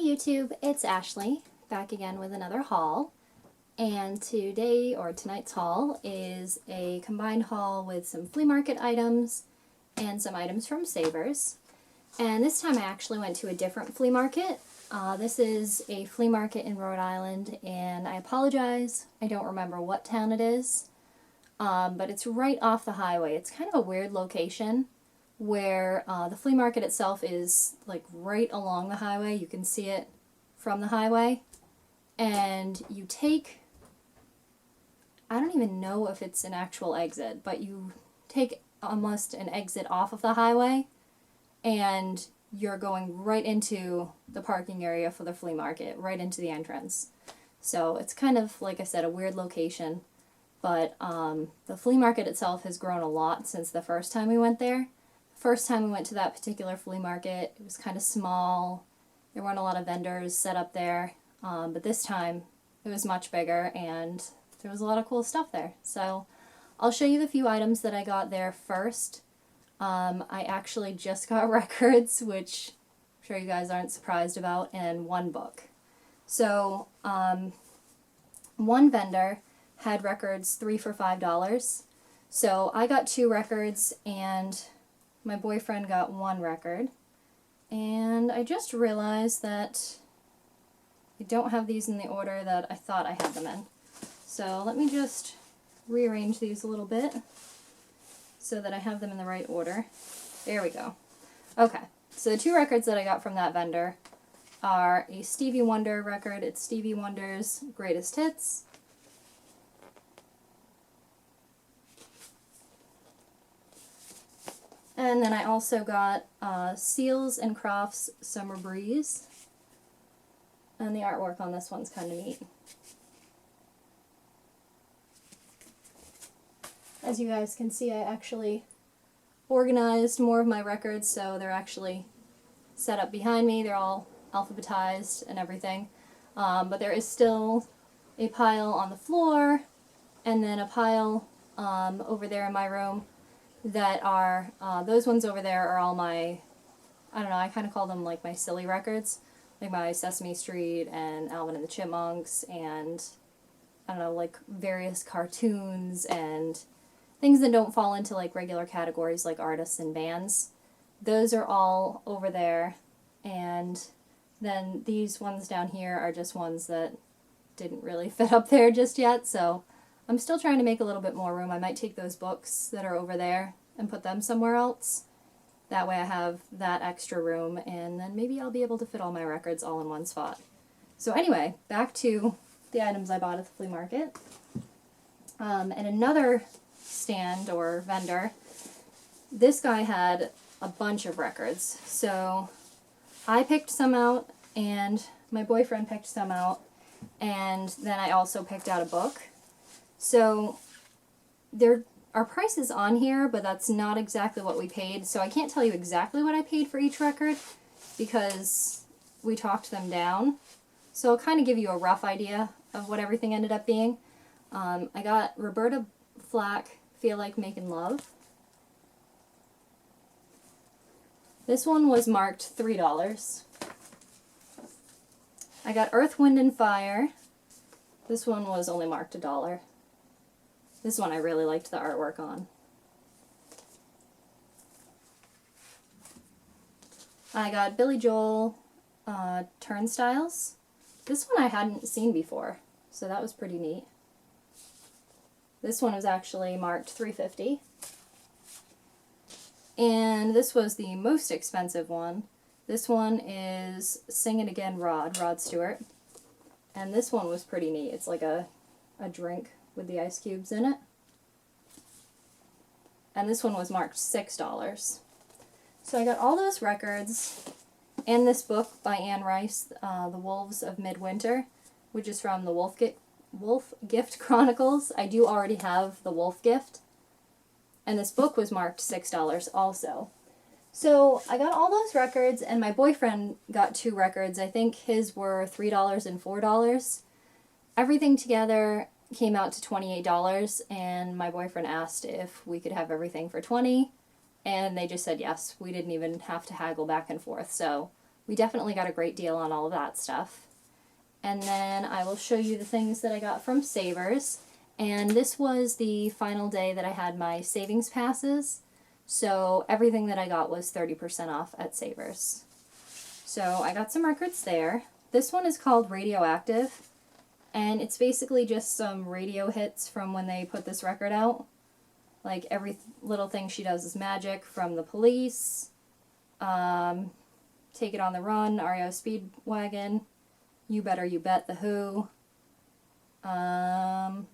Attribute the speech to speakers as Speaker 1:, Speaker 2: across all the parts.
Speaker 1: YouTube, it's Ashley, back again with another haul. And today, or tonight's haul, is a combined haul with some flea market items and some items from Savers. And this time I actually went to a different flea market. This is a flea market in Rhode Island, and I apologize, I don't remember what town it is, but it's right off the highway. It's kind of a weird location where the flea market itself is like right along the highway. You can see it from the highway, and you take, I don't even know if it's an actual exit, but you take almost an exit off of the highway and you're going right into the parking area for the flea market, right into the entrance. So it's kind of, like I said, a weird location, but the flea market itself has grown a lot since the first time we went there. First time we went to that particular flea market, it was kind of small. There weren't a lot of vendors set up there, but this time it was much bigger and there was a lot of cool stuff there. So I'll show you the few items that I got there first. I actually just got records, which I'm sure you guys aren't surprised about, and one book. So one vendor had records 3 for $5. So I got 2 records and my boyfriend got 1 record. And I just realized that I don't have these in the order that I thought I had them in. So let me just rearrange these a little bit so that I have them in the right order. There we go. Okay, so the 2 records that I got from that vendor are a Stevie Wonder record. It's Stevie Wonder's Greatest Hits. And then I also got Seals and Crofts Summer Breeze. And the artwork on this one's kind of neat. As you guys can see, I actually organized more of my records, so they're actually set up behind me. They're all alphabetized and everything. But there is still a pile on the floor, and then a pile over there in my room that are, those ones over there are all my, I don't know, I kind of call them like my silly records, like my Sesame Street and Alvin and the Chipmunks and, I don't know, like various cartoons and things that don't fall into like regular categories like artists and bands. Those are all over there, and then these ones down here are just ones that didn't really fit up there just yet, so I'm still trying to make a little bit more room. I might take those books that are over there and put them somewhere else. That way I have that extra room, and then maybe I'll be able to fit all my records all in one spot. So anyway, back to the items I bought at the flea market. And another stand or vendor, this guy had a bunch of records. So I picked some out, and my boyfriend picked some out, and then I also picked out a book. So there are prices on here, but that's not exactly what we paid. So I can't tell you exactly what I paid for each record because we talked them down. So I'll kind of give you a rough idea of what everything ended up being. I got Roberta Flack, Feel Like Making Love. This one was marked $3. I got Earth, Wind, and Fire. This one was only marked $1. This one I really liked the artwork on. I got Billy Joel Turnstiles. This one I hadn't seen before, so that was pretty neat. This one was actually marked $3.50. And this was the most expensive one. This one is Sing It Again Rod Stewart. And this one was pretty neat. It's like a drink with the ice cubes in it. And this one was marked $6. So I got all those records and this book by Anne Rice, The Wolves of Midwinter, which is from the Wolf Gift Chronicles. I do already have the Wolf Gift. And this book was marked $6 also. So I got all those records, and my boyfriend got 2 records. I think his were $3 and $4. Everything together came out to $28, and my boyfriend asked if we could have everything for $20, and they just said yes. We didn't even have to haggle back and forth, so we definitely got a great deal on all of that stuff. And then I will show you the things that I got from Savers. And this was the final day that I had my savings passes. So everything that I got was 30% off at Savers. So I got some records there. This one is called Radioactive. And it's basically just some radio hits from when they put this record out. Like every little thing she does is magic, from The Police, Take It on the Run, REO Speedwagon, You Better You Bet, The Who, Our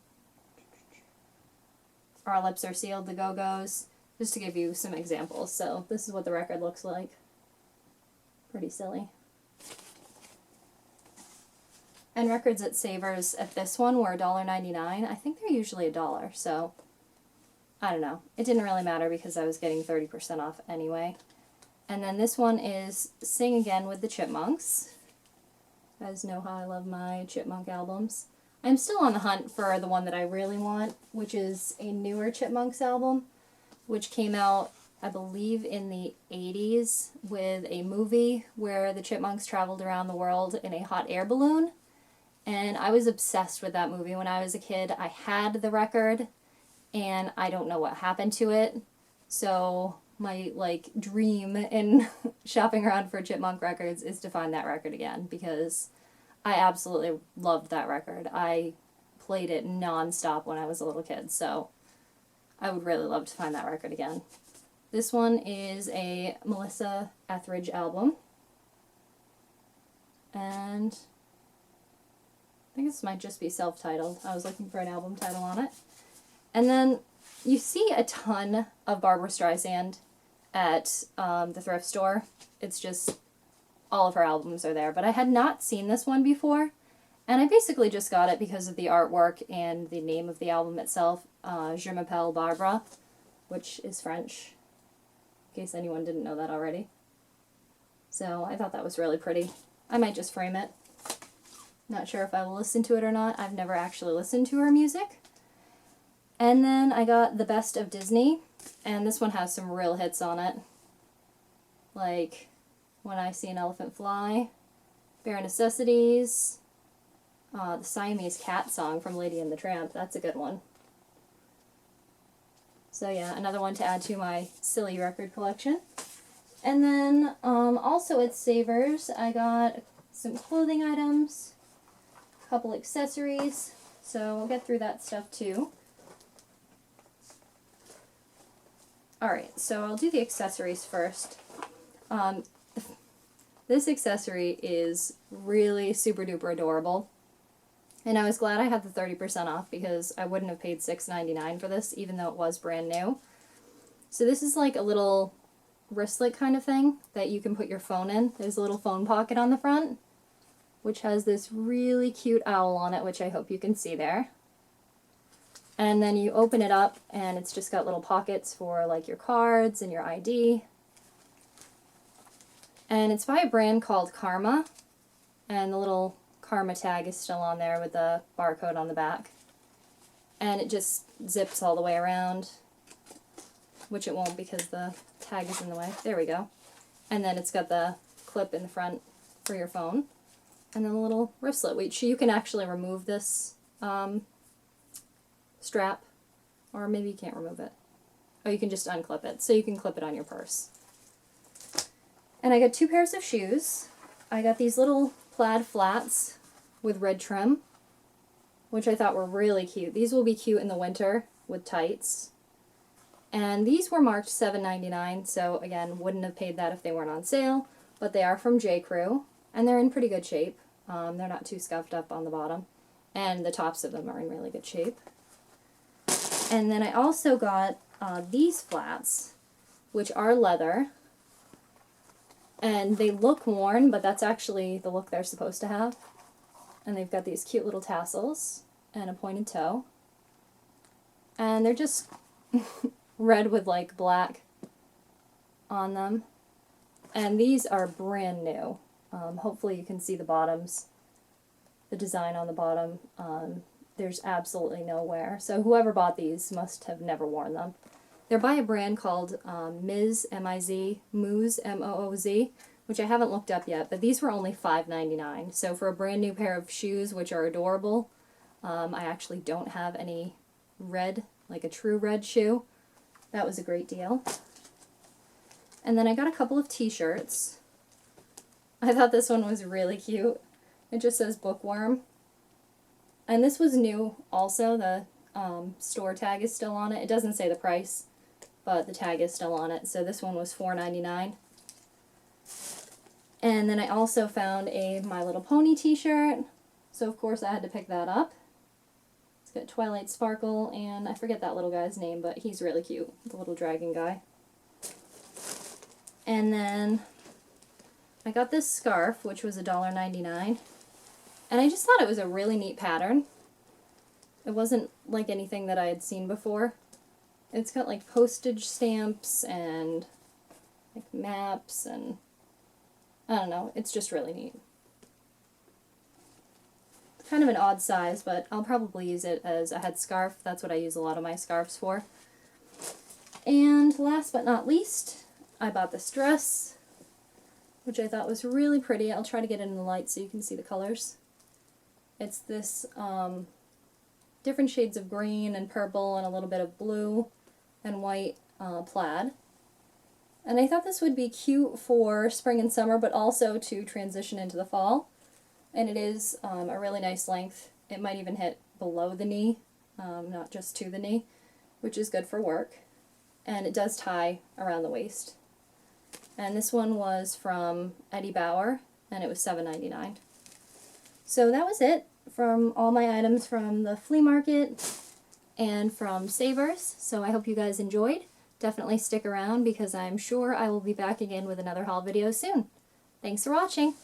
Speaker 1: Lips Are Sealed, The Go-Go's, just to give you some examples. So this is what the record looks like. Pretty silly. And records at Savers at this one were $1.99. I think they're usually $1, so I don't know. It didn't really matter because I was getting 30% off anyway. And then this one is Sing Again with the Chipmunks. You guys know how I love my Chipmunk albums. I'm still on the hunt for the one that I really want, which is a newer Chipmunks album, which came out, I believe, in the 80s with a movie where the Chipmunks traveled around the world in a hot air balloon. And I was obsessed with that movie when I was a kid. I had the record, and I don't know what happened to it. So my, like, dream in shopping around for Chipmunk records is to find that record again, because I absolutely loved that record. I played it non-stop when I was a little kid, so I would really love to find that record again. This one is a Melissa Etheridge album. And I think this might just be self-titled. I was looking for an album title on it. And then you see a ton of Barbra Streisand at the thrift store. It's just all of her albums are there. But I had not seen this one before, and I basically just got it because of the artwork and the name of the album itself, Je m'appelle Barbara, which is French, in case anyone didn't know that already. So I thought that was really pretty. I might just frame it. Not sure if I will listen to it or not. I've never actually listened to her music. And then I got The Best of Disney, and this one has some real hits on it. Like When I See an Elephant Fly, Bare Necessities, the Siamese Cat song from Lady and the Tramp. That's a good one. So yeah, another one to add to my silly record collection. And then also at Savers, I got some clothing items, a couple accessories, so we'll get through that stuff too. Alright, so I'll do the accessories first. This accessory is really super duper adorable. And I was glad I had the 30% off because I wouldn't have paid $6.99 for this, even though it was brand new. So this is like a little wristlet kind of thing that you can put your phone in. There's a little phone pocket on the front, which has this really cute owl on it, which I hope you can see there. And then you open it up, and it's just got little pockets for like your cards and your ID. And it's by a brand called Karma, and the little Karma tag is still on there with the barcode on the back. And it just zips all the way around, which it won't because the tag is in the way. There we go. And then it's got the clip in the front for your phone. And then a little wristlet, which you can actually remove this strap, or maybe you can't remove it. Oh, you can just unclip it, so you can clip it on your purse. And I got 2 pairs of shoes. I got these little plaid flats with red trim, which I thought were really cute. These will be cute in the winter with tights. And these were marked $7.99, so again, wouldn't have paid that if they weren't on sale, but they are from J. Crew, and they're in pretty good shape. They're not too scuffed up on the bottom, and the tops of them are in really good shape. And then I also got these flats, which are leather, and they look worn, but that's actually the look they're supposed to have. And they've got these cute little tassels and a pointed toe. And they're just red with like black on them. And these are brand new. Hopefully you can see the bottoms, the design on the bottom. There's absolutely no wear. So whoever bought these must have never worn them. They're by a brand called Miz, M-I-Z, Mooz, M-O-O-Z, which I haven't looked up yet, but these were only $5.99. So for a brand new pair of shoes, which are adorable, I actually don't have any red, like a true red shoe. That was a great deal. And then I got a couple of t-shirts. I thought this one was really cute. It just says bookworm. And this was new also. The store tag is still on it. It doesn't say the price, but the tag is still on it. So this one was $4.99. And then I also found a My Little Pony t-shirt. So of course I had to pick that up. It's got Twilight Sparkle, and I forget that little guy's name, but he's really cute. The little dragon guy. And then I got this scarf, which was $1.99. And I just thought it was a really neat pattern. It wasn't like anything that I had seen before. It's got like postage stamps and like maps, and I don't know, it's just really neat. It's kind of an odd size, but I'll probably use it as a headscarf. That's what I use a lot of my scarves for. And last but not least, I bought this dress, which I thought was really pretty. I'll try to get it in the light so you can see the colors. It's this different shades of green and purple and a little bit of blue and white plaid. And I thought this would be cute for spring and summer, but also to transition into the fall. And it is a really nice length. It might even hit below the knee, not just to the knee, which is good for work. And it does tie around the waist. And this one was from Eddie Bauer, and it was $7.99. So that was it from all my items from the flea market and from Savers. So I hope you guys enjoyed. Definitely stick around because I'm sure I will be back again with another haul video soon. Thanks for watching.